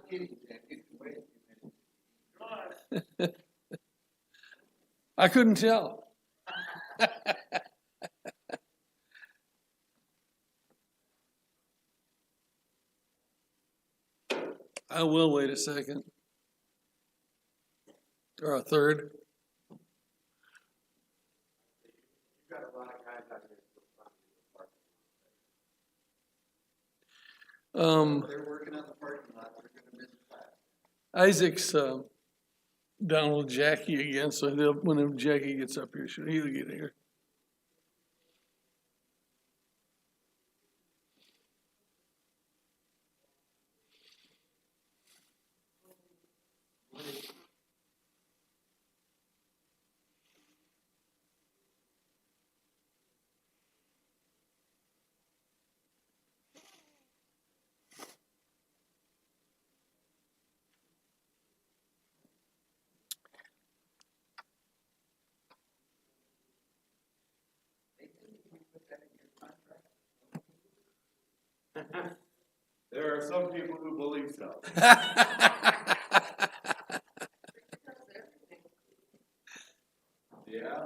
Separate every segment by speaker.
Speaker 1: kidding, Jack. You can wait a few minutes.
Speaker 2: I couldn't tell. I will wait a second. Or a third.
Speaker 1: You've got a lot of guys out there still trying to get the parking lot. They're working on the parking lot. They're gonna miss class.
Speaker 2: Isaac's down with Jackie again, so whenever Jackie gets up here, he'll get here.
Speaker 1: There are some people who believe so. Yeah.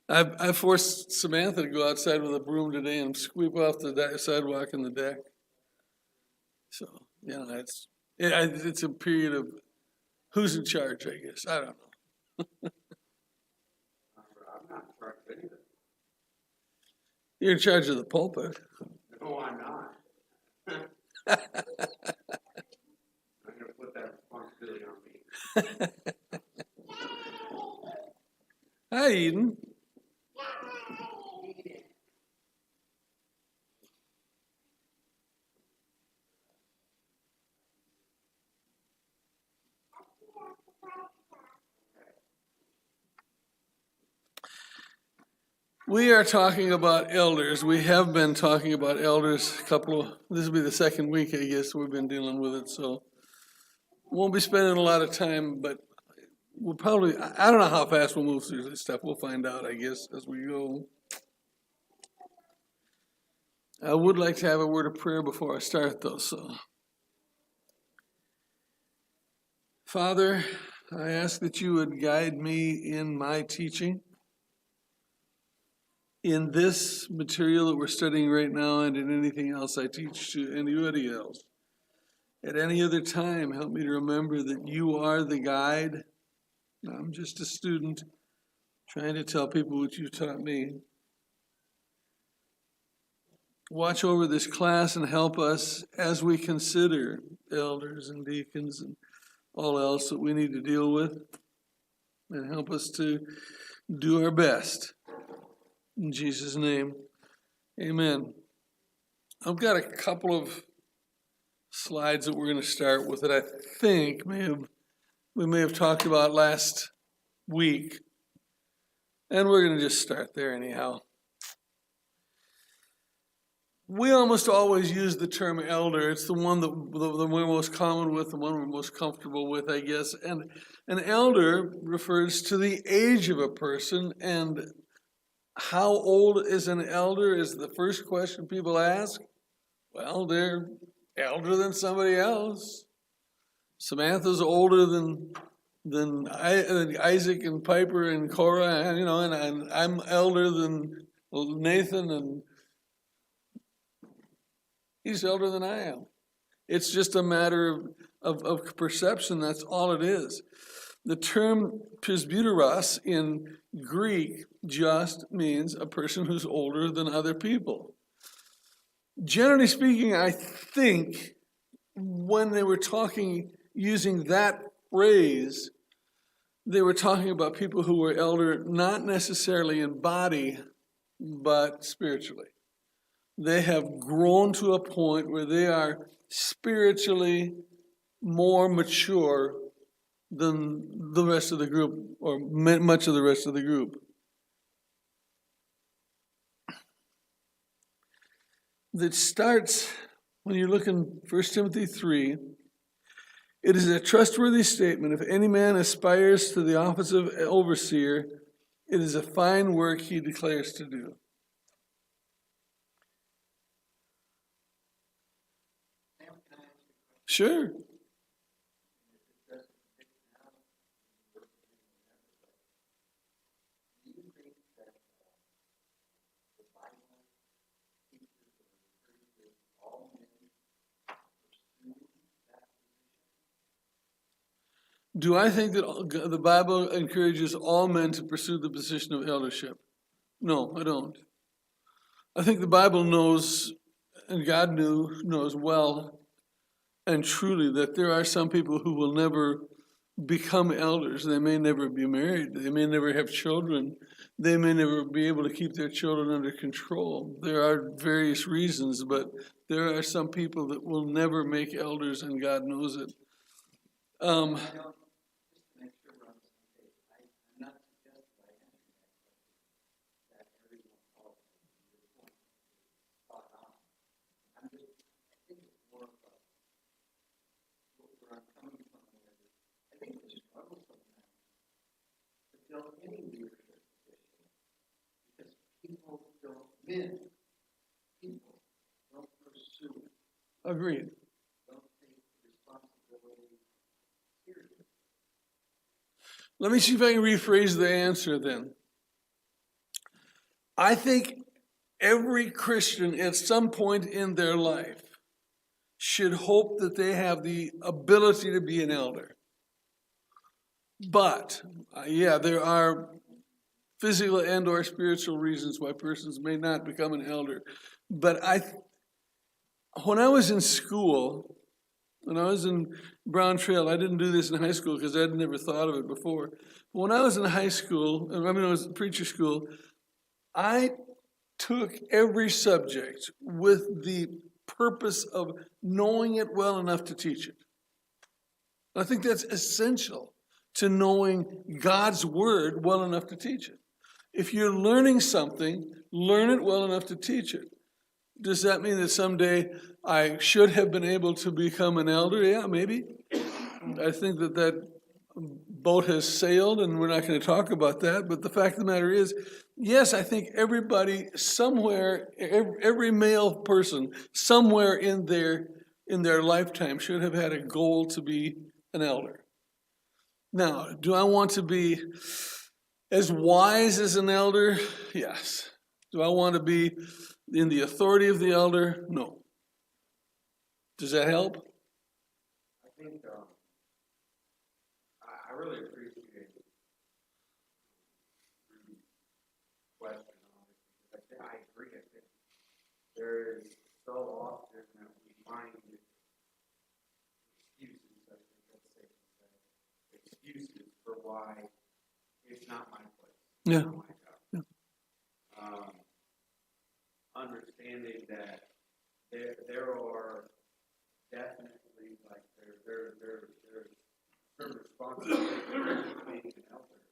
Speaker 2: I forced Samantha to go outside with a broom today and sweep off the sidewalk and the deck. So, it's a period of who's in charge, I guess. I don't know.
Speaker 1: I'm not in charge of anything.
Speaker 2: You're in charge of the pulpit.
Speaker 1: No, I'm not. I'm gonna put that responsibility on me.
Speaker 2: Hi, Eden. We are talking about elders. We have been talking about elders this will be the second week, I guess, we've been dealing with it, so won't be spending a lot of time, but we'll probably, I don't know how fast we'll move through this stuff. We'll find out, I guess, as we go. I would like to have a word of prayer before I start, though, so. Father, I ask that you would guide me in my teaching, in this material that we're studying right now, and in anything else I teach to anybody else. At any other time, help me to remember that you are the guide. I'm just a student trying to tell people what you've taught me. Watch over this class and help us as we consider elders and deacons and all else that we need to deal with, and help us to do our best. In Jesus' name, amen. I've got a couple of slides that we're going to start with that I think we may have talked about last week, and we're going to just start there anyhow. We almost always use the term elder. It's the one that we're most common with, the one we're most comfortable with, I guess. And an elder refers to the age of a person, and how old is an elder is the first question people ask. Well, they're elder than somebody else. Samantha's older than Isaac and Piper and Cora, and I'm elder than Nathan, and he's elder than I am. It's just a matter of perception. That's all it is. The term presbyteros in Greek just means a person who's older than other people. Generally speaking, I think when they were using that phrase, they were talking about people who were elder, not necessarily in body, but spiritually. They have grown to a point where they are spiritually more mature than the rest of the group, or much of the rest of the group. That starts when you look in 1 Timothy 3. It is a trustworthy statement. If any man aspires to the office of overseer, it is a fine work he declares to do. Sure. Do I think that the Bible encourages all men to pursue the position of eldership? No, I don't. I think the Bible knows, and God knows well and truly that there are some people who will never become elders. They may never be married. They may never have children. They may never be able to keep their children under control. There are various reasons, but there are some people that will never make elders, and God knows it.
Speaker 1: Just to make sure we're on the same page, I'm not suggesting by any means that everyone falls into your point is spot on. I think it's more of where I'm coming from is, I think we struggle sometimes to fill any leadership position because people don't pursue it,
Speaker 2: Agreed.
Speaker 1: don't take responsibility seriously.
Speaker 2: Let me see if I can rephrase the answer then. I think every Christian at some point in their life should hope that they have the ability to be an elder. But, there are physical and or spiritual reasons why persons may not become an elder. But when I was in school, when I was in Brown Trail, I didn't do this in high school because I'd never thought of it before. But when I was in high school, I was in preacher school, I took every subject with the purpose of knowing it well enough to teach it. I think that's essential to knowing God's word well enough to teach it. If you're learning something, learn it well enough to teach it. Does that mean that someday I should have been able to become an elder? Yeah, maybe. I think that boat has sailed, and we're not going to talk about that. But the fact of the matter is, yes, I think everybody somewhere, every male person somewhere in their lifetime should have had a goal to be an elder. Now, do I want to be as wise as an elder? Yes. Do I want to be in the authority of the elder? No. Does that help?
Speaker 1: I think I really appreciate the question on it because I agree. I think there is so often that we find excuses. I think that's safe to say. Excuses for why it's not my place.
Speaker 2: Yeah.
Speaker 1: It's not my job.
Speaker 2: Yeah.
Speaker 1: Understanding that there are definitely like there's certain responsibilities for being an elder,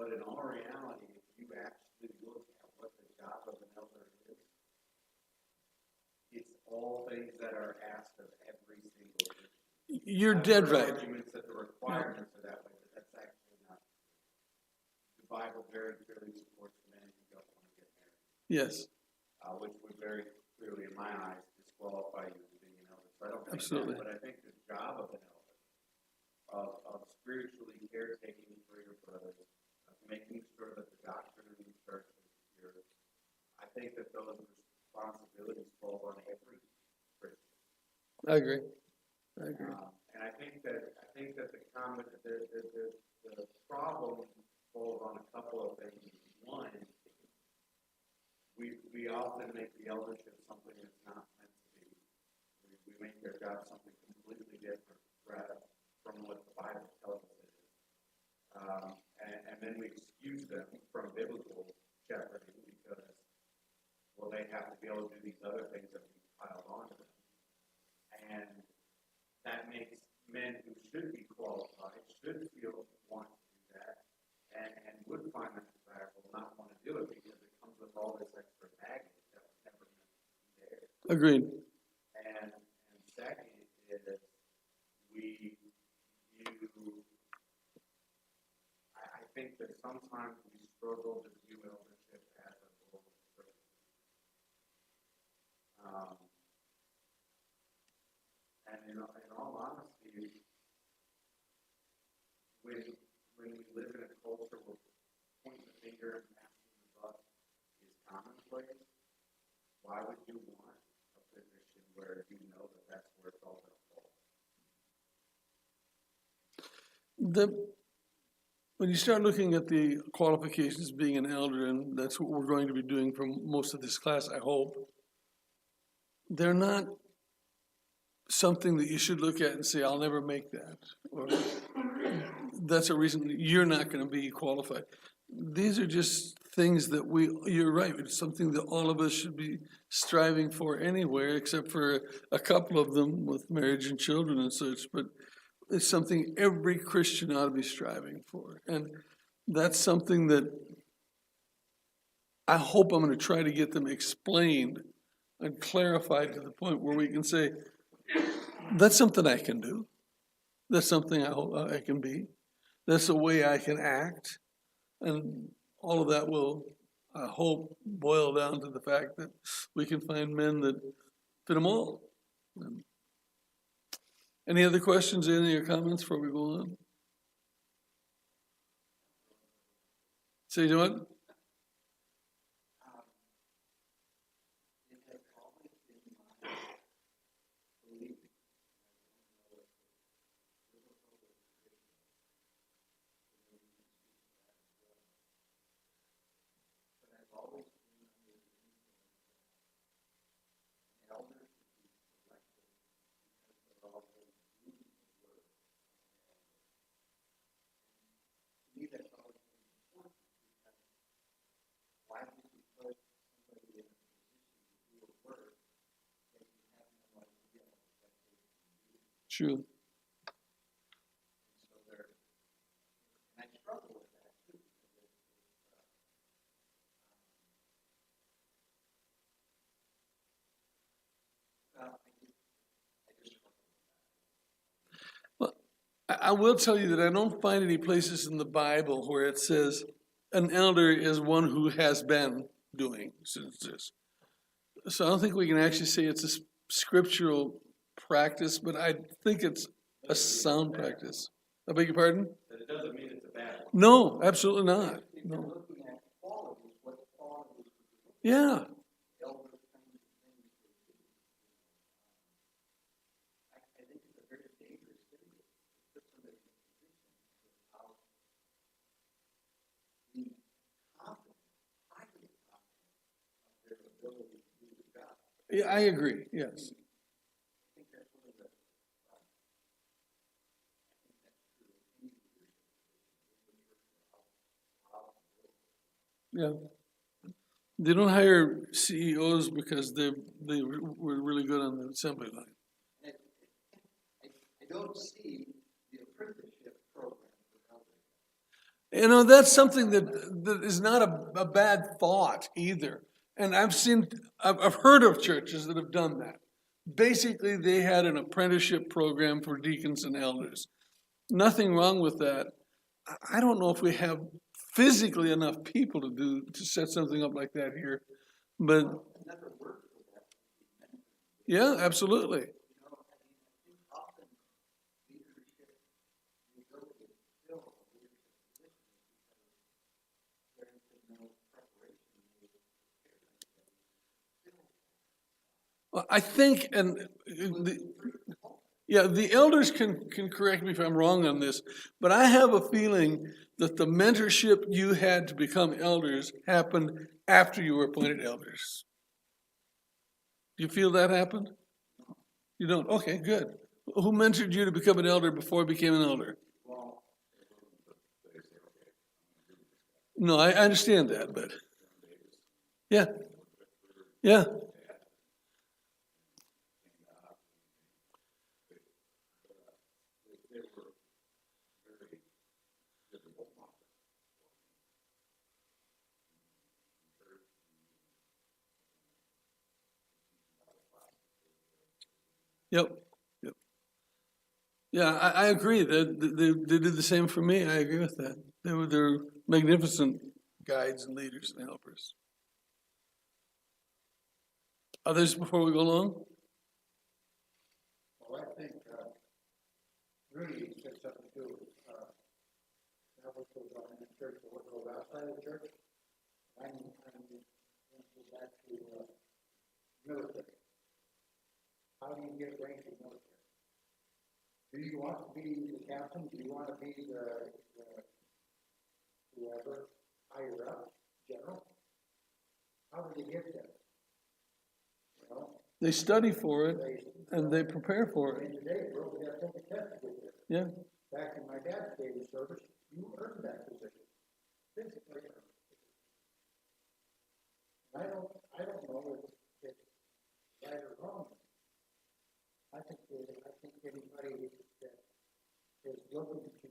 Speaker 1: but in all reality, if you actually look at what the job of an elder is, it's all things that are asked of every single Christian.
Speaker 2: You're dead right.
Speaker 1: Arguments that the requirements are that way, but that's actually not. The Bible very clearly supports men who don't want to get married.
Speaker 2: Yes.
Speaker 1: Which would very clearly, in my eyes, disqualify you as being an elder. So I don't think
Speaker 2: Absolutely.
Speaker 1: that, but I think the job of an elder, of spiritually caretaking for your brothers, of making sure that the doctrine of the church is secure, I think that those responsibilities fall on every Christian.
Speaker 2: I agree.
Speaker 1: And I think that the problem falls on a couple of things. One, we often make the eldership something that's not meant to be. We make their job something completely different rather from what the Bible tells us it is. And then we excuse them from biblical shepherding because, well, they have to be able to do these other things that we piled onto them. And that makes men who should be qualified, should feel want to do that, and would find that desirable, not want to do it because it comes with all this extra baggage that was never meant to be there.
Speaker 2: Agreed.
Speaker 1: And second is I think that sometimes we struggle to view eldership as a role of privilege. And in all honesty, when we live in a culture where pointing the finger and passing the buck is commonplace, why would you want a position where you know that that's where it's all going to fall?
Speaker 2: when you start looking at the qualifications of being an elder, and that's what we're going to be doing for most of this class, I hope, they're not something that you should look at and say, I'll never make that, or that's a reason you're not going to be qualified. These are just things that you're right, it's something that all of us should be striving for anywhere, except for a couple of them with marriage and children and such, but it's something every Christian ought to be striving for. And that's something that I hope I'm going to try to get them explained and clarified to the point where we can say, that's something I can do. That's something I hope I can be. That's the way I can act. And all of that will, I hope, boil down to the fact that we can find men that fit them all. Any other questions, any other comments before we go on? Say what? True. Well, I will tell you that I don't find any places in the Bible where it says an elder is one who has been doing since this. So I don't think we can actually say it's a scriptural practice, but I think it's a sound practice. I beg your pardon?
Speaker 1: But it doesn't mean it's a bad one.
Speaker 2: No, absolutely not. No. Yeah. Yeah, I agree, yes. Yeah. They don't hire CEOs because they were really good on the assembly line.
Speaker 3: I don't see the apprenticeship program for elders.
Speaker 2: You know, that's something that is not a bad thought either. And I've heard of churches that have done that. Basically, they had an apprenticeship program for deacons and elders. Nothing wrong with that. I don't know if we have physically enough people to set something up like that here, but
Speaker 3: Another word for that.
Speaker 2: yeah, absolutely.
Speaker 3: I think often leadership, the ability to fill a leadership position because there has been no preparation made to prepare anybody.
Speaker 2: Well, I think, and the elders can correct me if I'm wrong on this, but I have a feeling that the mentorship you had to become elders happened after you were appointed elders. Do you feel that happened? You don't? Okay, good. Who mentored you to become an elder before you became an elder? No, I understand that, but yeah, yeah. Yep. Yeah, I agree. They did the same for me. I agree with that. They're magnificent guides and leaders and helpers. Others before we go along?
Speaker 3: Well, I think really said something to that what goes on in the church or what goes outside of the church. I'm going to go back to military. How do you get rank in military? Do you want to be the captain? Do you want to be the whoever, higher up, general? How do you get there? You know,
Speaker 2: They study for it and they prepare for it.
Speaker 3: in today, bro, we gotta take a test to get there.
Speaker 2: Yeah.
Speaker 3: Back in my dad's day of service, you earned that position. Physically earned it. I don't know if it's right or wrong. I think anybody that is looking to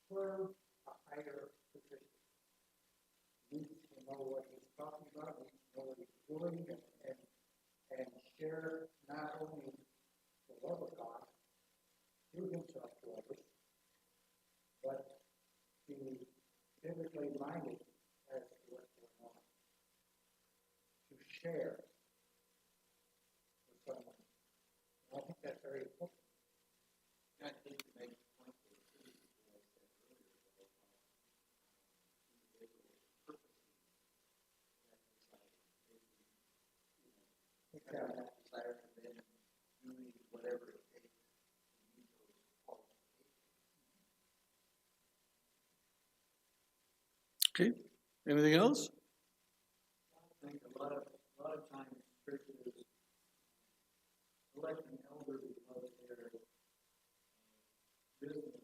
Speaker 3: serve a higher position needs to know what he's talking about, needs to know what he's doing, and share not only the love of God through himself to others, but be biblically minded as to what's going on. To share with someone. And I think that's very important.
Speaker 4: I think to make the point that I said earlier about individual purposes, that desire, that desire and then doing whatever it takes to meet those qualifications.
Speaker 2: Okay. Anything else?
Speaker 4: I think a lot of times churches elect an elder because they're business.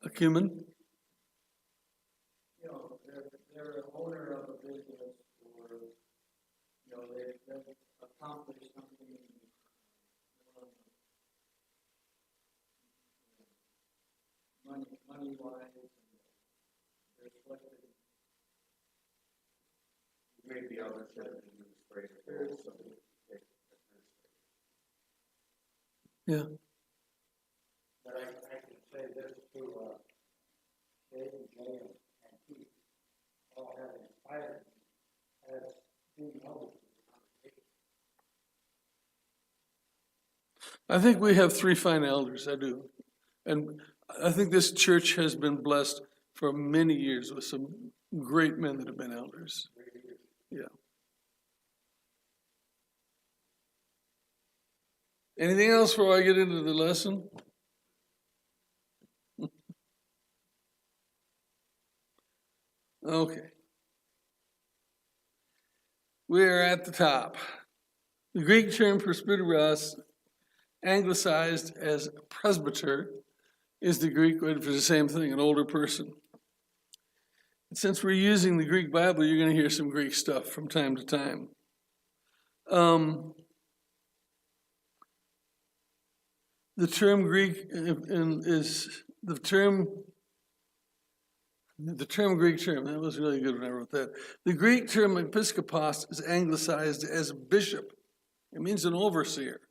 Speaker 2: Acumen?
Speaker 4: You know, they're an owner of a business, or you know, they've accomplished something money wise, and they're selected.
Speaker 1: Maybe others should have been administrative, so they take administrative.
Speaker 2: Yeah.
Speaker 3: But I can say this to Dave and Jay and Keith, all have inspired me as being elders in the congregation.
Speaker 2: I think we have three fine elders, I do. And I think this church has been blessed for many years with some great men that have been elders. Yeah. Anything else before I get into the lesson? Okay. We are at the top. The Greek term presbyteros, anglicized as presbyter, is the Greek word for the same thing, an older person. And since we're using the Greek Bible, you're going to hear some Greek stuff from time to time. The term Greek is the term Greek term. That was really good when I wrote that. The Greek term episkopos is anglicized as bishop. It means an overseer.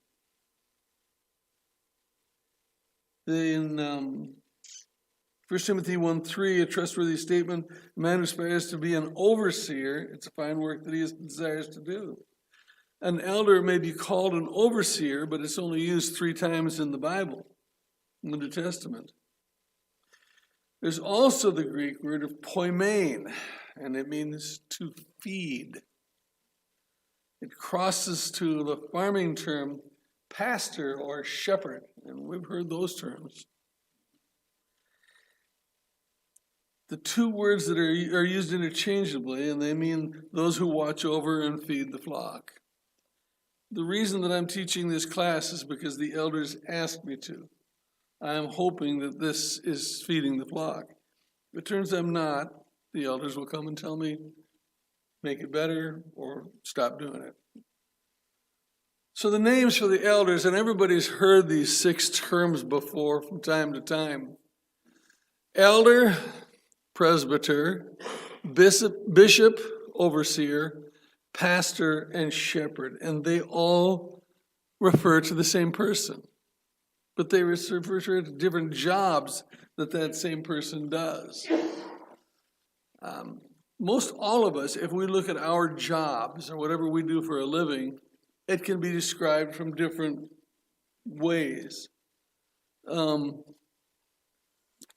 Speaker 2: In 1 Timothy 1:3, a trustworthy statement, a man who aspires to be an overseer, it's a fine work that he desires to do. An elder may be called an overseer, but it's only used 3 times in the Bible, in the New Testament. There's also the Greek word of poimen, and it means to feed. It crosses to the farming term pastor or shepherd, and we've heard those terms. The two words that are used interchangeably, and they mean those who watch over and feed the flock. The reason that I'm teaching this class is because the elders asked me to. I am hoping that this is feeding the flock. If it turns out I'm not, the elders will come and tell me, make it better or stop doing it. So the names for the elders, and everybody's heard these 6 terms before from time to time. Elder, presbyter, bishop, overseer, pastor, and shepherd, and they all refer to the same person, but they refer to different jobs that same person does. Most all of us, if we look at our jobs or whatever we do for a living, it can be described from different ways.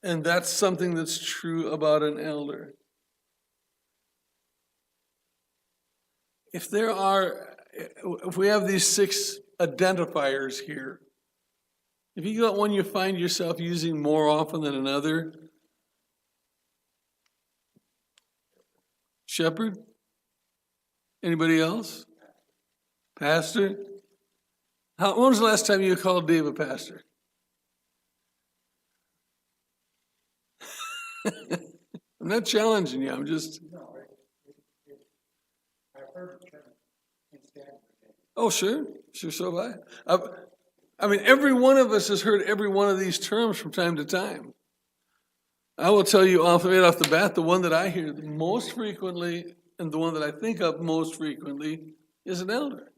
Speaker 2: And that's something that's true about an elder. If we have these 6 identifiers here, If you got one you find yourself using more often than another, shepherd? Anybody else? Pastor? When was the last time you called Dave a pastor? I'm not challenging you, I'm just,
Speaker 3: No, I've heard the term in Stanford.
Speaker 2: oh, sure, so have I. I mean, every one of us has heard every one of these terms from time to time. I will tell you right off the bat, the one that I hear most frequently and the one that I think of most frequently is an elder.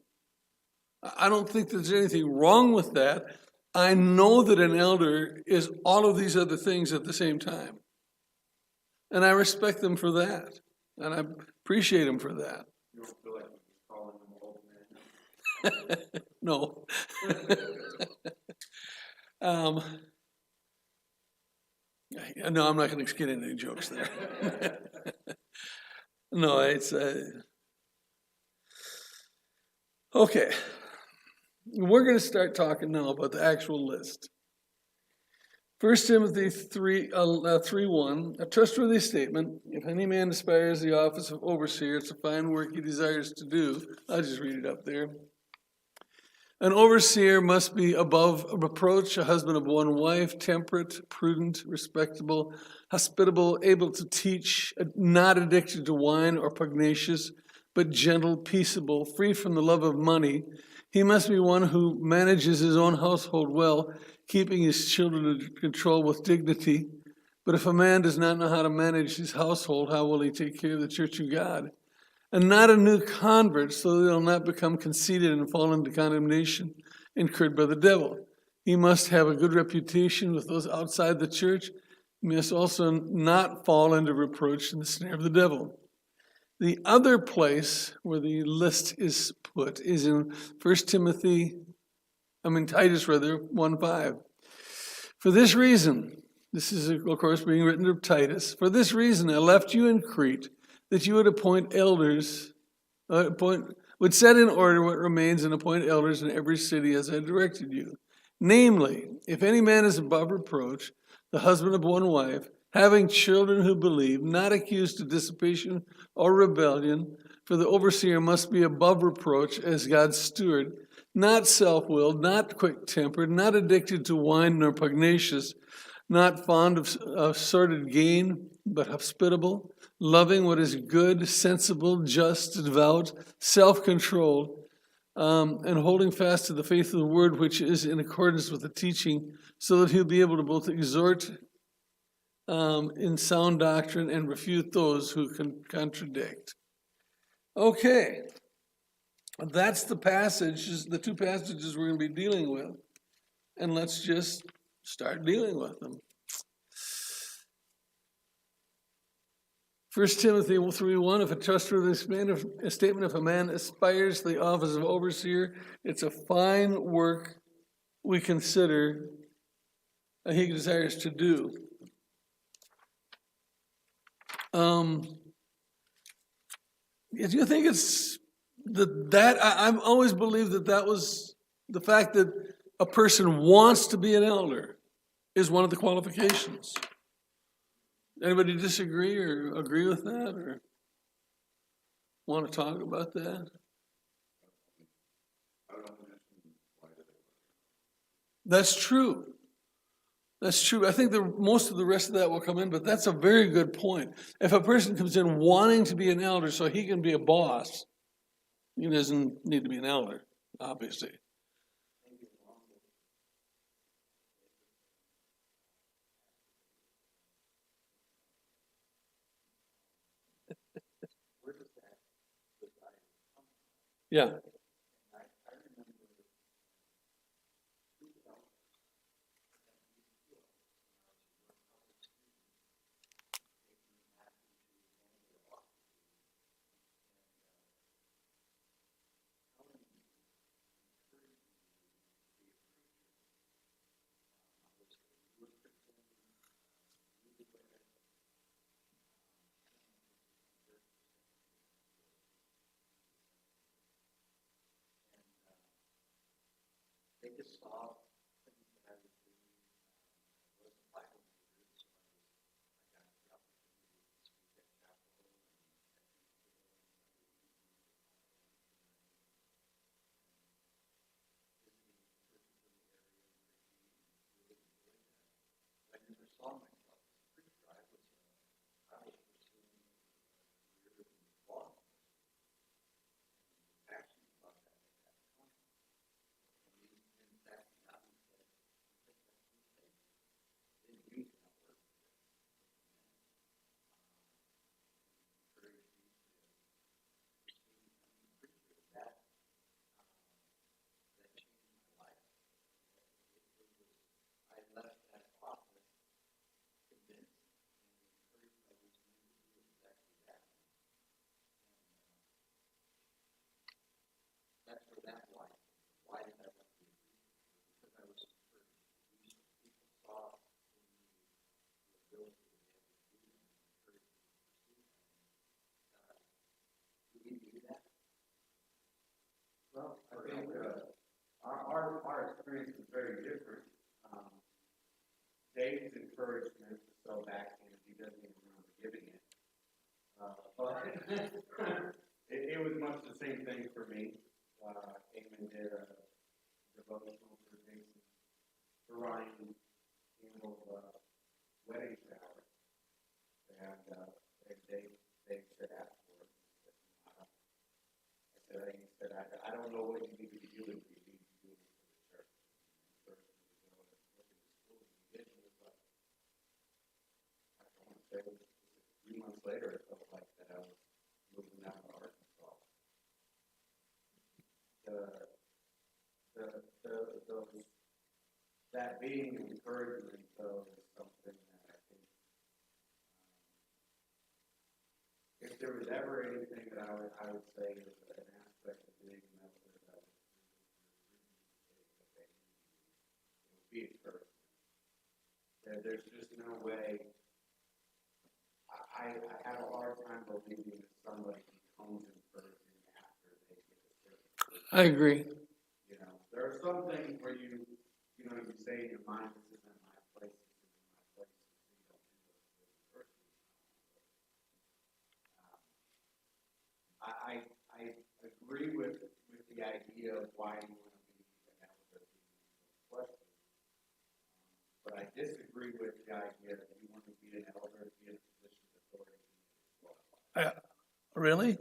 Speaker 2: I don't think there's anything wrong with that. I know that an elder is all of these other things at the same time. And I respect them for that. And I appreciate them for that.
Speaker 1: You don't feel like you're calling them old men?
Speaker 2: No. No, I'm not going to get into any jokes there. No, it's okay. We're going to start talking now about the actual list. 1 Timothy 3:1, a trustworthy statement. If any man aspires the office of overseer, it's a fine work he desires to do. I'll just read it up there. An overseer must be above reproach, a husband of one wife, temperate, prudent, respectable, hospitable, able to teach, not addicted to wine or pugnacious, but gentle, peaceable, free from the love of money. He must be one who manages his own household well, keeping his children under control with dignity. But if a man does not know how to manage his household, how will he take care of the church of God? And not a new convert, so that he'll not become conceited and fall into condemnation incurred by the devil. He must have a good reputation with those outside the church. He must also not fall into reproach in the snare of the devil. The other place where the list is put is in Titus 1:5. For this reason, this is of course being written to Titus, for this reason I left you in Crete, that you would appoint elders, would set in order what remains and appoint elders in every city as I directed you. Namely, if any man is above reproach, the husband of one wife, having children who believe, not accused of dissipation or rebellion, for the overseer must be above reproach as God's steward, not self-willed, not quick-tempered, not addicted to wine nor pugnacious, not fond of sordid gain, but hospitable, loving what is good, sensible, just, devout, self-controlled, and holding fast to the faith of the word which is in accordance with the teaching, so that he'll be able to both exhort in sound doctrine and refute those who can contradict. Okay, that's the two passages we're going to be dealing with, and let's just start dealing with them. 1 Timothy 3:1, if a trustworthy statement, if a man aspires to the office of overseer, it's a fine work we consider he desires to do. Do you think it's I've always believed that was the fact that a person wants to be an elder is one of the qualifications. Anybody disagree or agree with that or want to talk about that? That's true. That's true. I think most of the rest of that will come in, but that's a very good point. If a person comes in wanting to be an elder so he can be a boss, he doesn't need to be an elder, obviously. Yeah.
Speaker 3: They just saw things that I was never saw myself as a preacher. I was pursuing a career in law enforcement. Passionate about that at that time. And in fact, God said, I think that's a mistake. Didn't use that word. Encouraged me to pursue becoming a preacher. That changed my life. I left that office convinced and encouraged others to do exactly that. And that's where that why. Why did I want to be a preacher? Because I was encouraged to do so. People saw in me the ability to be able to do that and encouraged me to pursue that. Do we do that?
Speaker 1: Well, I think, our experience is very different. Dave's encouragement is so backhand, he doesn't even remember giving it. But it was much the same thing for me. Eamon did a devotional for Jason, for Ryan, handled wedding shower. And Dave said afterwards, he said, I don't know what you need to be doing, but you need to be doing it for the church. And encouraged me to go and look at the school. And he did, and it was like, I don't want to say, it was 3 months later, it felt like that I was moving down to Arkansas. That being encouragement, though, is something that I think, if there was ever anything that I would say is an aspect of being an elder that would be encouragement. There's just no way. I have a hard time believing that somebody becomes encouraging after they get a certain.
Speaker 2: I agree.
Speaker 1: You know, there are some things where you say in your mind, this isn't my place, this isn't my place, and you don't do those things first. I agree with the idea of why you want to be an elder, question. But I disagree with the idea that you want to be an elder, be in a position of authority.
Speaker 2: Really?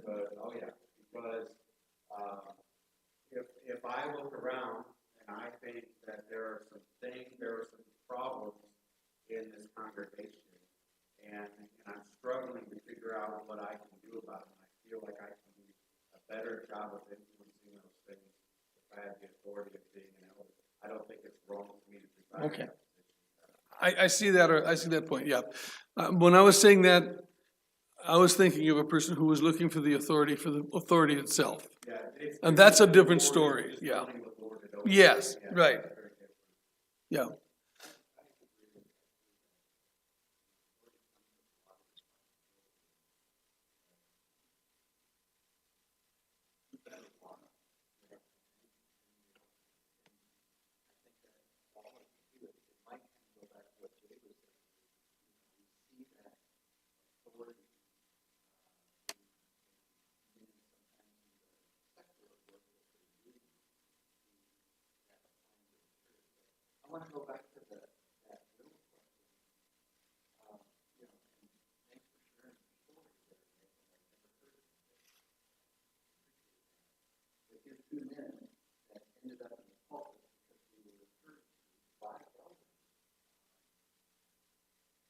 Speaker 1: Because if I look around and I think that there are some problems in this congregation, and I'm struggling to figure out what I can do about them, I feel like I can do a better job of influencing those things if I have the authority of being an elder. I don't think it's wrong for me to preside.
Speaker 2: Okay. I see that, or I see that point, yeah. When I was saying that, I was thinking of a person who was looking for the authority itself.
Speaker 1: Yeah,
Speaker 2: And that's a different story, yeah. Yes, right. Yeah.
Speaker 3: I want to go back to that little question. And thanks for sharing your story there, Nick. I've never heard of it. But here's two men that ended up in the pulpit because they were encouraged by elders.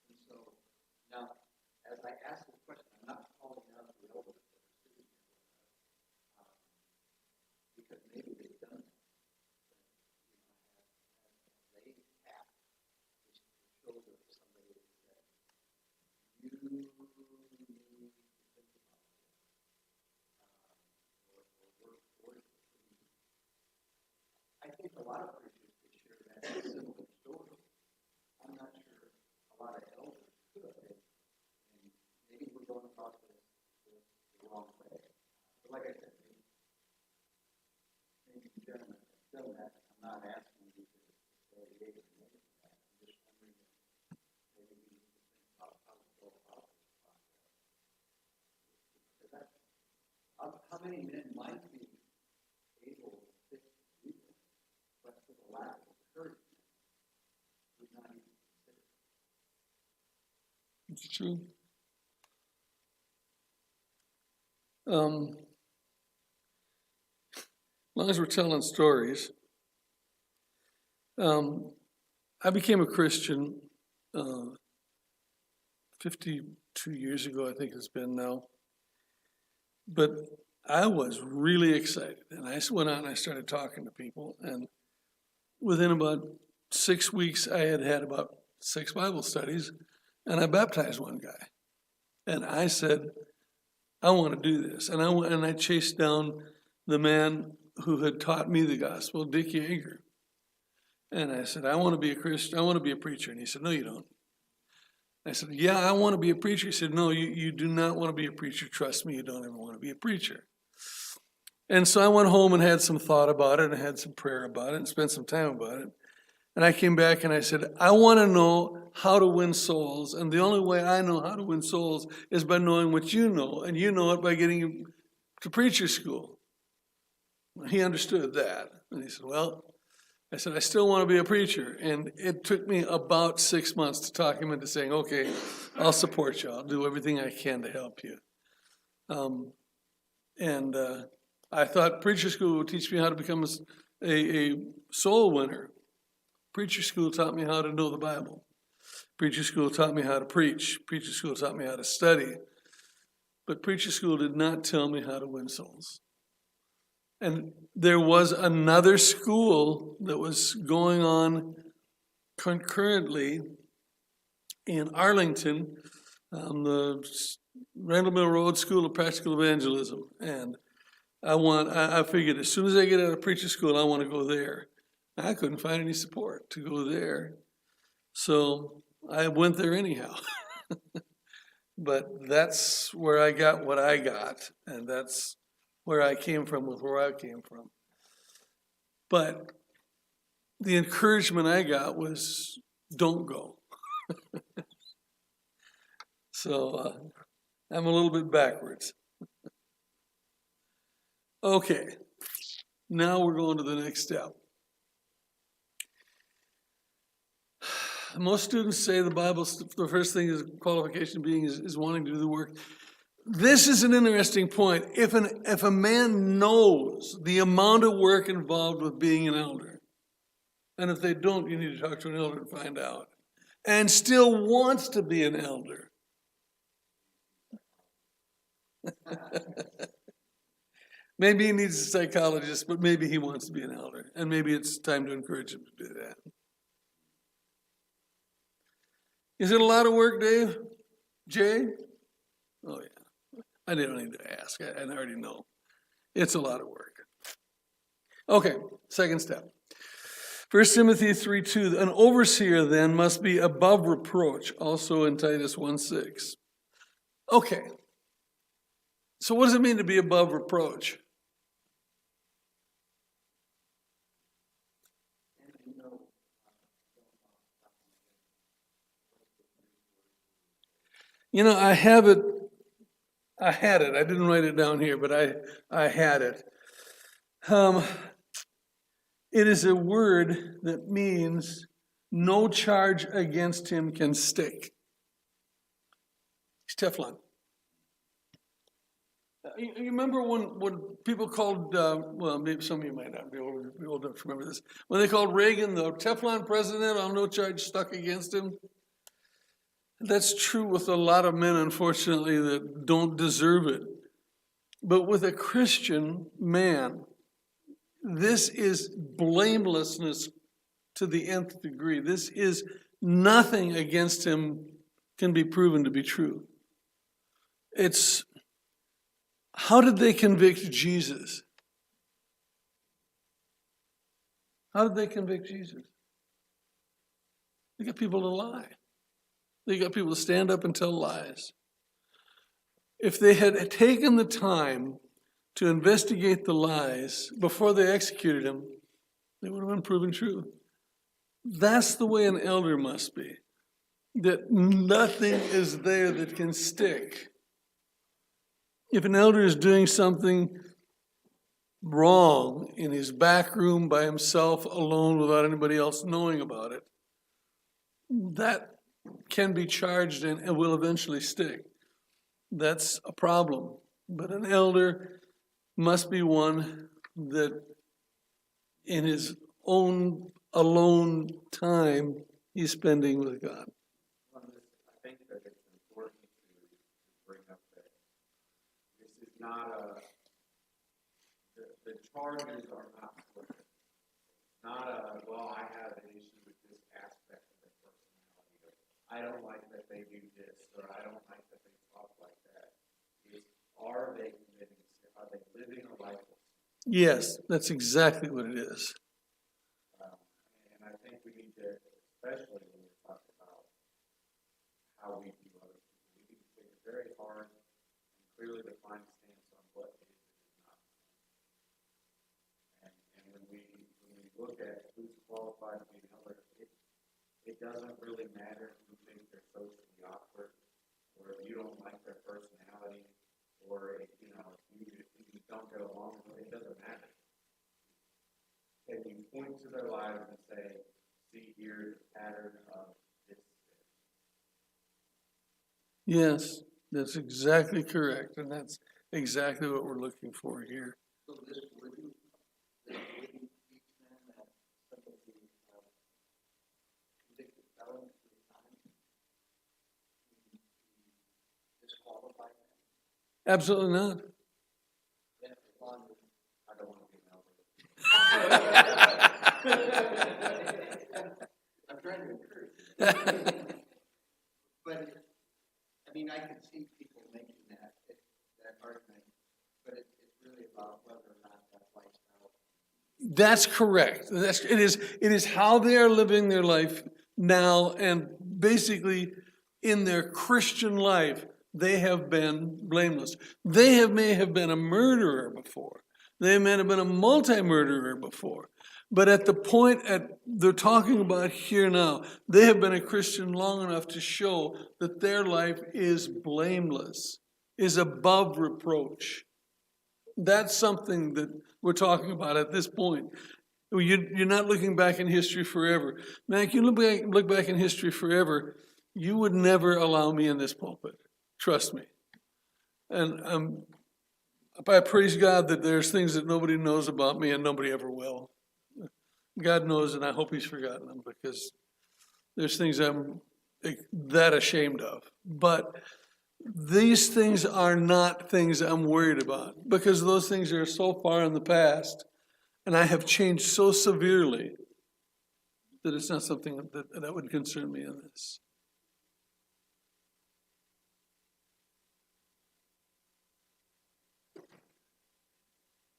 Speaker 3: And so now, as I ask this question, I'm not calling out the elders that are sitting here with us, because maybe they've done that. They have the shoulder of somebody that said, you need to think about this, or work towards it. I think a lot of preachers could share that similar story. I'm not sure a lot of elders could, and maybe we're going about this the wrong way. But like I said, maybe you gentlemen have done that. I'm not asking you to say yea or nay to that. I'm just wondering if maybe we need to think about how to go about this process. Because how many men might be able to fix people, but for the lack of encouragement, would not even consider it?
Speaker 2: It's true. As long as we're telling stories, I became a Christian 52 years ago, I think it's been now. But I was really excited, and I went out and I started talking to people, and within about 6 weeks, I had had about 6 Bible studies, and I baptized one guy. And I said, I want to do this. And I chased down the man who had taught me the gospel, Dick Yeager. And I said, I want to be a Christian. I want to be a preacher. And he said, no, you don't. I said, yeah, I want to be a preacher. He said, no, you do not want to be a preacher. Trust me, you don't ever want to be a preacher. And so I went home and had some thought about it and had some prayer about it and spent some time about it. And I came back and I said, I want to know how to win souls. And the only way I know how to win souls is by knowing what you know. And you know it by getting to preacher school. He understood that. And he said, well, I said, I still want to be a preacher. And it took me about 6 months to talk him into saying, okay, I'll support you. I'll do everything I can to help you. I thought preacher school would teach me how to become a soul winner. Preacher school taught me how to know the Bible. Preacher school taught me how to preach. Preacher school taught me how to study. But preacher school did not tell me how to win souls. And there was another school that was going on concurrently in Arlington, the Randall Mill Road School of Practical Evangelism. And I figured as soon as I get out of preacher school, I want to go there. I couldn't find any support to go there. So I went there anyhow. But that's where I got what I got. And that's where I came from with where I came from. But the encouragement I got was, don't go. So I'm a little bit backwards. Okay, now we're going to the next step. Most students say the the first thing is qualification being is wanting to do the work. This is an interesting point. If a man knows the amount of work involved with being an elder, and if they don't, you need to talk to an elder and find out, and still wants to be an elder, maybe he needs a psychologist, but maybe he wants to be an elder, and maybe it's time to encourage him to do that. Is it a lot of work, Dave? Jay? Oh, yeah. I didn't need to ask. I already know. It's a lot of work. Okay, second step. 1 Timothy 3:2, an overseer then must be above reproach, also in Titus 1:6. Okay. So what does it mean to be above reproach? You know, I had it. I didn't write it down here, but I had it. It is a word that means no charge against him can stick. It's Teflon. You remember when people called, well, maybe some of you might not be old enough to remember this, when they called Reagan the Teflon president on no charge stuck against him? That's true with a lot of men, unfortunately, that don't deserve it. But with a Christian man, this is blamelessness to the nth degree. This is nothing against him can be proven to be true. It's, how did they convict Jesus? How did they convict Jesus? They got people to lie. They got people to stand up and tell lies. If they had taken the time to investigate the lies before they executed him, they would have been proven true. That's the way an elder must be. That nothing is there that can stick. If an elder is doing something wrong in his back room by himself, alone, without anybody else knowing about it, that can be charged and will eventually stick. That's a problem. But an elder must be one that in his own alone time he's spending with God.
Speaker 1: I think that it's important to bring up that this is not the charges are not clear. Not well, I have an issue with this aspect of their personality. Or I don't like that they do this, or I don't like that they talk like that. It's, are they living a life of sin?
Speaker 2: Yes, that's exactly what it is.
Speaker 1: And I think we need to, especially when we're talking about how we view other people, we need to take a very hard and clearly defined stance on what is and is not. And when we look at who's qualified to be an elder, it doesn't really matter if you think they're socially awkward, or if you don't like their personality, or if you don't get along with it, it doesn't matter. Can you point to their lives and say, see, here's the pattern of this?
Speaker 2: Yes, that's exactly correct, and that's exactly what we're looking for here.
Speaker 3: So this wouldn't teach them that some of the convicted felons at the time disqualified them.
Speaker 2: Absolutely not.
Speaker 3: Then as long as
Speaker 1: I don't want to be an elder.
Speaker 3: I'm trying to encourage you. But, I mean, I could see people making that argument, but it's really about whether or not that lifestyle.
Speaker 2: That's correct. It is how they are living their life now, and basically in their Christian life, they have been blameless. They may have been a murderer before. They may have been a multi-murderer before. But at the point they're talking about here now, they have been a Christian long enough to show that their life is blameless, is above reproach. That's something that we're talking about at this point. You're not looking back in history forever. Man, if you look back in history forever, you would never allow me in this pulpit. Trust me. And I praise God that there's things that nobody knows about me and nobody ever will. God knows, and I hope He's forgotten them, because there's things I'm that ashamed of. But these things are not things I'm worried about, because those things are so far in the past, and I have changed so severely that it's not something that would concern me in this.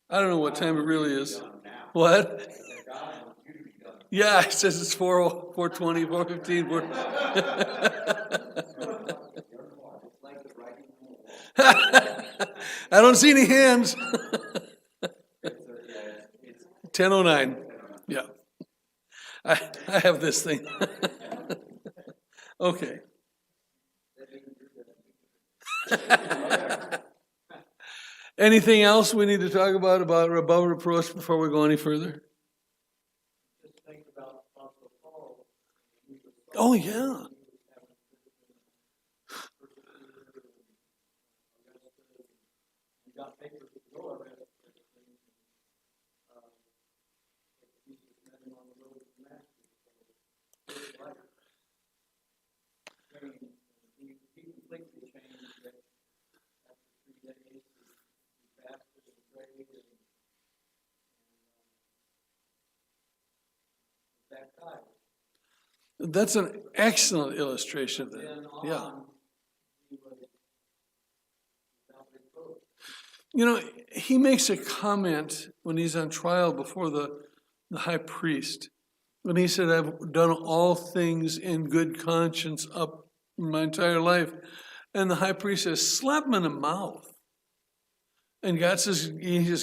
Speaker 2: I don't know what time it really is. What? Yeah, it says it's 4:20, 4:15. I don't see any hands. 10:09. Yeah. I have this thing. Okay. Anything else we need to talk about above reproach before we go any further?
Speaker 4: Just think about Apostle Paul.
Speaker 2: Oh, yeah.
Speaker 4: He got papers to go arrest Jesus met him on the road to Damascus. He completely changed that after 3 days. He fasted and prayed and baptized.
Speaker 2: That's an excellent illustration of that.
Speaker 4: Then
Speaker 2: Yeah.
Speaker 4: on, he was without reproach.
Speaker 2: You know, he makes a comment when he's on trial before the high priest. When he said, I've done all things in good conscience up my entire life. And the high priest says, slap him in the mouth. And God says,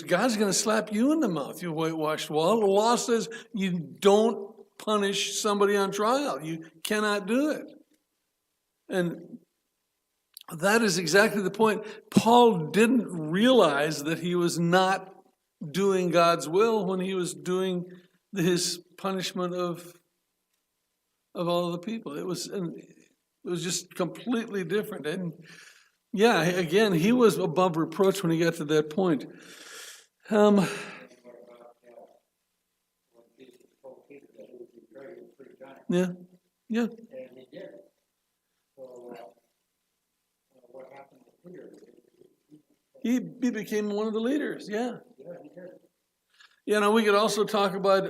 Speaker 2: God's going to slap you in the mouth, you whitewashed wall. The law says you don't punish somebody on trial. You cannot do it. And that is exactly the point. Paul didn't realize that he was not doing God's will when he was doing his punishment of all the people. It was just completely different. And yeah, again, he was above reproach when he got to that point.
Speaker 4: And what about, when Jesus told Peter that he would betray him 3 times?
Speaker 2: Yeah, yeah.
Speaker 4: And he did. So, what happened to Peter?
Speaker 2: He became one of the leaders, yeah.
Speaker 4: Yeah, he did.
Speaker 2: You know, we could also talk about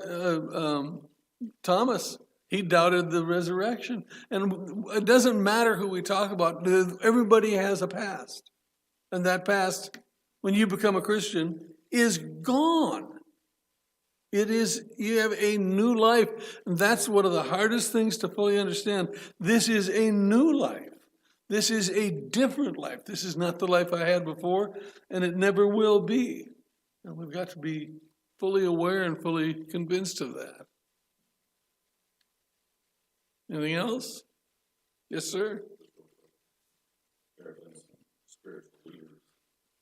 Speaker 2: Thomas. He doubted the resurrection. And it doesn't matter who we talk about, everybody has a past. And that past, when you become a Christian, is gone. It is, you have a new life. And that's one of the hardest things to fully understand. This is a new life. This is a different life. This is not the life I had before, and it never will be. And we've got to be fully aware and fully convinced of that. Anything else? Yes, sir?
Speaker 5: There have been some spiritual leaders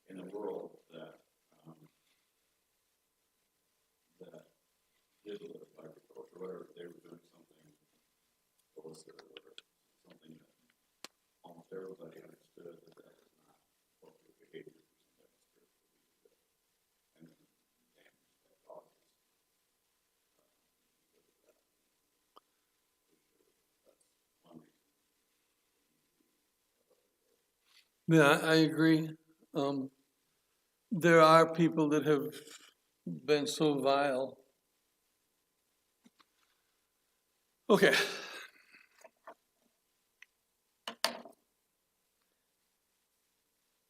Speaker 5: in the world that did live by reproach, or whatever, they were doing something illicit or something that almost everybody understood that that was not appropriate behavior for somebody spiritual leader, and then damage that causes. That's one reason.
Speaker 2: Yeah, I agree. There are people that have been so vile. Okay.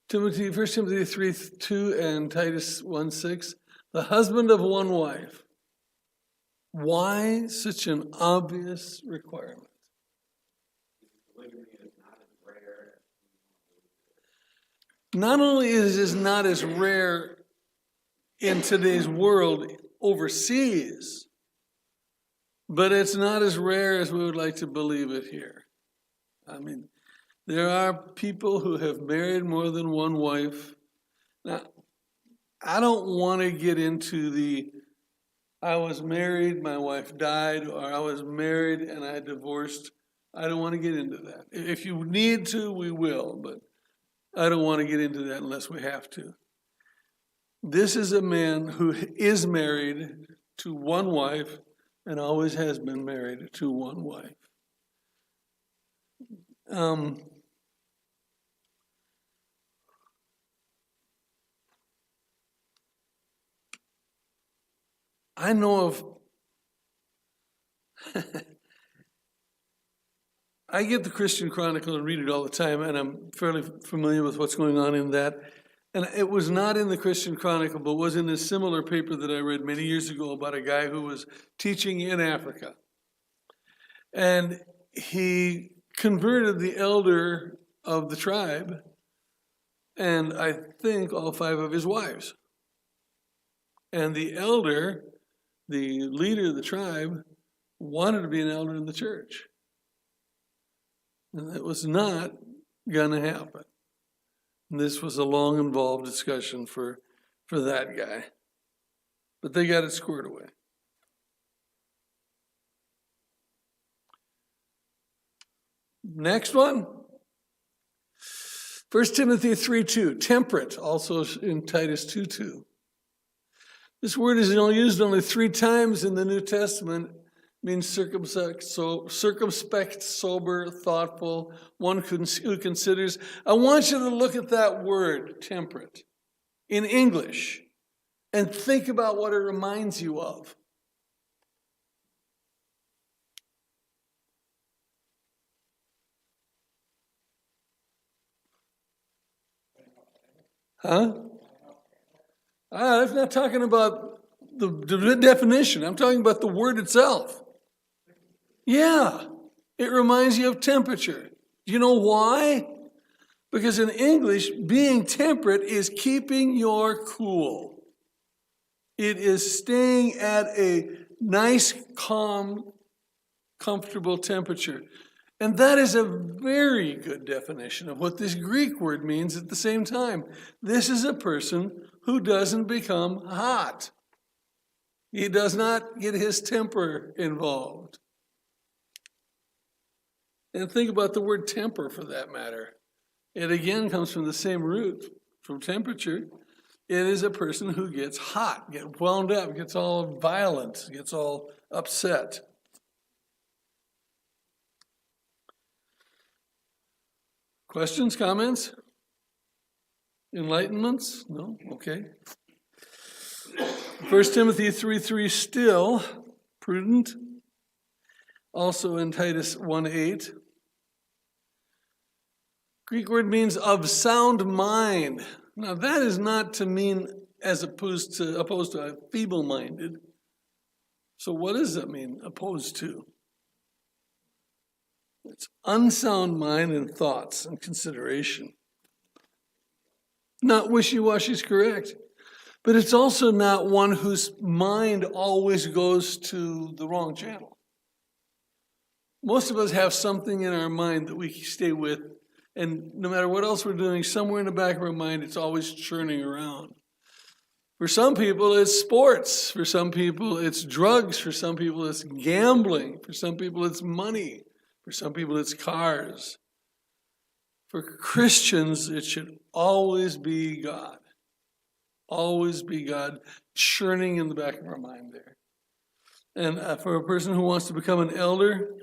Speaker 2: Timothy, 1 Timothy 3:2 and Titus 1:6, the husband of one wife. Why such an obvious requirement?
Speaker 1: Polygamy is not as rare.
Speaker 2: Not only is this not as rare in today's world overseas, but it's not as rare as we would like to believe it here. I mean, there are people who have married more than one wife. Now, I don't want to get into I was married, my wife died, or I was married and I divorced. I don't want to get into that. If you need to, we will, but I don't want to get into that unless we have to. This is a man who is married to one wife and always has been married to one wife. I know of, I get the Christian Chronicle and read it all the time, and I'm fairly familiar with what's going on in that. And it was not in the Christian Chronicle, but was in a similar paper that I read many years ago about a guy who was teaching in Africa. And he converted the elder of the tribe, and I think all 5 of his wives. And the elder, the leader of the tribe, wanted to be an elder in the church. And that was not going to happen. And this was a long, involved discussion for that guy. But they got it squared away. Next one. 1 Timothy 3:2, temperate, also in Titus 2:2. This word is only used only 3 times in the New Testament. It means circumspect, sober, thoughtful, one who considers. I want you to look at that word, temperate, in English, and think about what it reminds you of. Huh? I'm not talking about the definition. I'm talking about the word itself. Yeah, it reminds you of temperature. Do you know why? Because in English, being temperate is keeping your cool. It is staying at a nice, calm, comfortable temperature. And that is a very good definition of what this Greek word means at the same time. This is a person who doesn't become hot. He does not get his temper involved. And think about the word temper for that matter. It again comes from the same root, from temperature. It is a person who gets hot, gets wound up, gets all violent, gets all upset. Questions, comments? Enlightenments? No? Okay. 1 Timothy 3:3, still prudent. Also in Titus 1:8. Greek word means of sound mind. Now that is not to mean as opposed to feeble-minded. So what does that mean, opposed to? It's unsound mind and thoughts and consideration. Not wishy-washy is correct, but it's also not one whose mind always goes to the wrong channel. Most of us have something in our mind that we stay with, and no matter what else we're doing, somewhere in the back of our mind, it's always churning around. For some people, it's sports. For some people, it's drugs. For some people, it's gambling. For some people, it's money. For some people, it's cars. For Christians, it should always be God. Always be God churning in the back of our mind there. And for a person who wants to become an elder,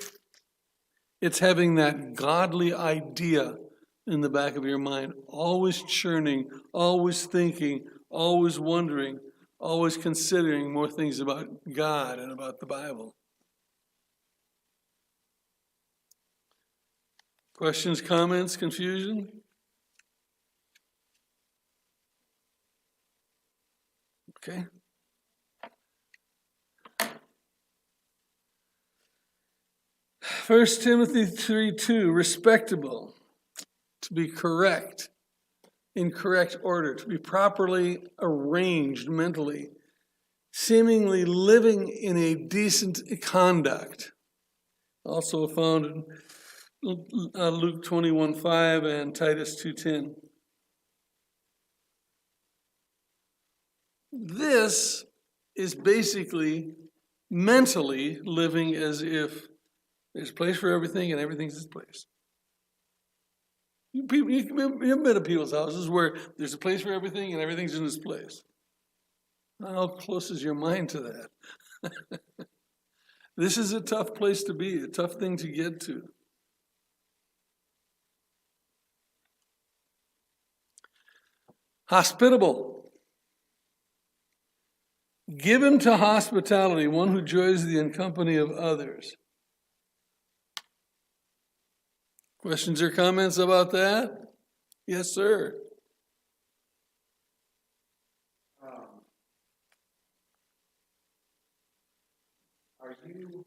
Speaker 2: it's having that godly idea in the back of your mind, always churning, always thinking, always wondering, always considering more things about God and about the Bible. Questions, comments, confusion? Okay. First Timothy 3:2, respectable, to be correct, in correct order, to be properly arranged mentally, seemingly living in a decent conduct. Also found in Luke 21:5 and Titus 2:10. This is basically mentally living as if there's a place for everything and everything's its place. You've been to people's houses where there's a place for everything and everything's in its place. How close is your mind to that? This is a tough place to be, a tough thing to get to. Hospitable. Given to hospitality, one who enjoys the company of others. Questions or comments about that? Yes, sir.
Speaker 1: Are you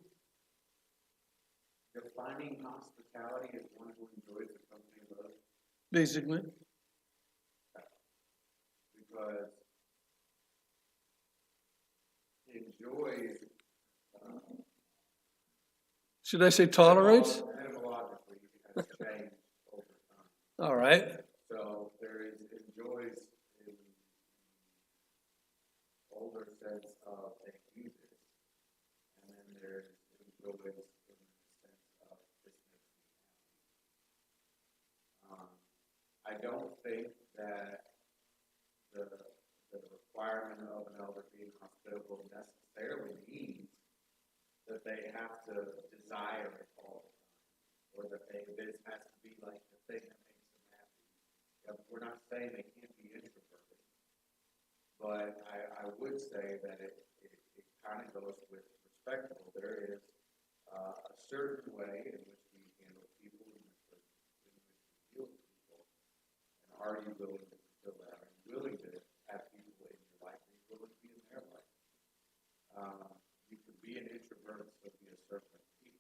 Speaker 1: defining hospitality as one who enjoys the company of others?
Speaker 2: Basically.
Speaker 1: Because enjoys,
Speaker 2: Should I say tolerates?
Speaker 1: etymologically has changed over time.
Speaker 2: All right.
Speaker 1: So there is enjoys in older sense of they use it, and then there's enjoys in the sense of this makes me happy. I don't think that the requirement of an elder being hospitable necessarily means that they have to desire it all the time, or that this has to be like the thing that makes them happy. We're not saying they can't be introverted, but I would say that it kind of goes with respectable. There is a certain way in which we handle people, in which we deal with people, and are you willing to fulfill that? Are you willing to have people in your life? Are you willing to be in their life? You could be an introvert and still be a servant of people.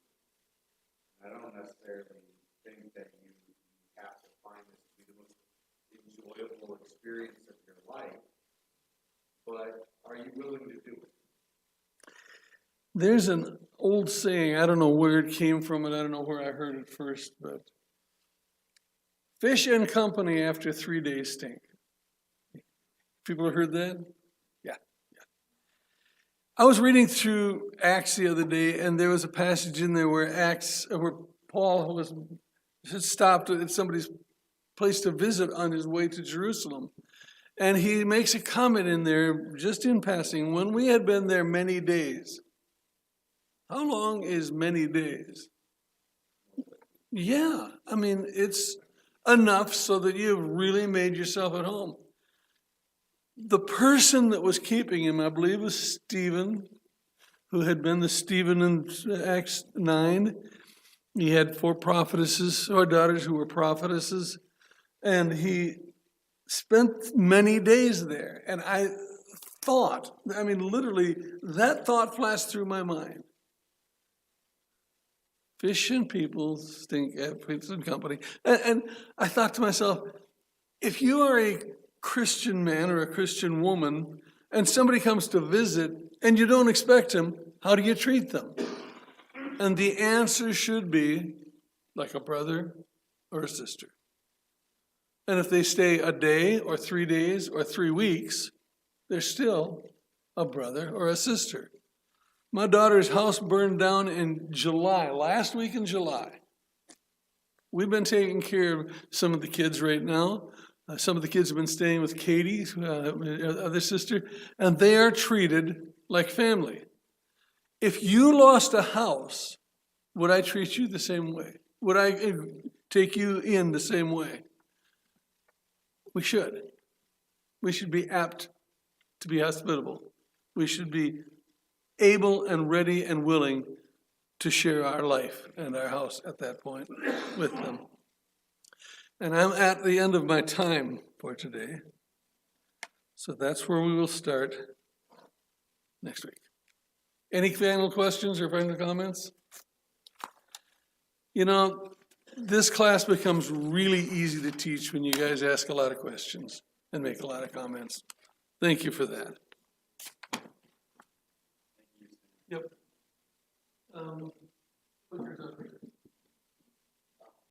Speaker 1: I don't necessarily think that you have to find this to be the most enjoyable experience of your life, but are you willing to do it?
Speaker 2: There's an old saying, I don't know where it came from and I don't know where I heard it first, but fish and company after 3 days stink. People have heard that? Yeah. I was reading through Acts the other day, and there was a passage in there where Paul had stopped at somebody's place to visit on his way to Jerusalem. And he makes a comment in there, just in passing, when we had been there many days. How long is many days? Yeah, I mean, it's enough so that you've really made yourself at home. The person that was keeping him, I believe, was Stephen, who had been the Stephen in Acts 9. He had 4 prophetesses, or daughters who were prophetesses, and he spent many days there. And I thought, I mean, literally, that thought flashed through my mind. Fish and people stink at Fish and Company. And I thought to myself, if you are a Christian man or a Christian woman, and somebody comes to visit, and you don't expect him, how do you treat them? And the answer should be like a brother or a sister. And if they stay a day or 3 days or 3 weeks, they're still a brother or a sister. My daughter's house burned down in July, last week in July. We've been taking care of some of the kids right now. Some of the kids have been staying with Katie, other sister, and they are treated like family. If you lost a house, would I treat you the same way? Would I take you in the same way? We should. We should be apt to be hospitable. We should be able and ready and willing to share our life and our house at that point with them. And I'm at the end of my time for today. So that's where we will start next week. Any final questions or final comments? You know, this class becomes really easy to teach when you guys ask a lot of questions and make a lot of comments. Thank you for that. Yep. Put yours on.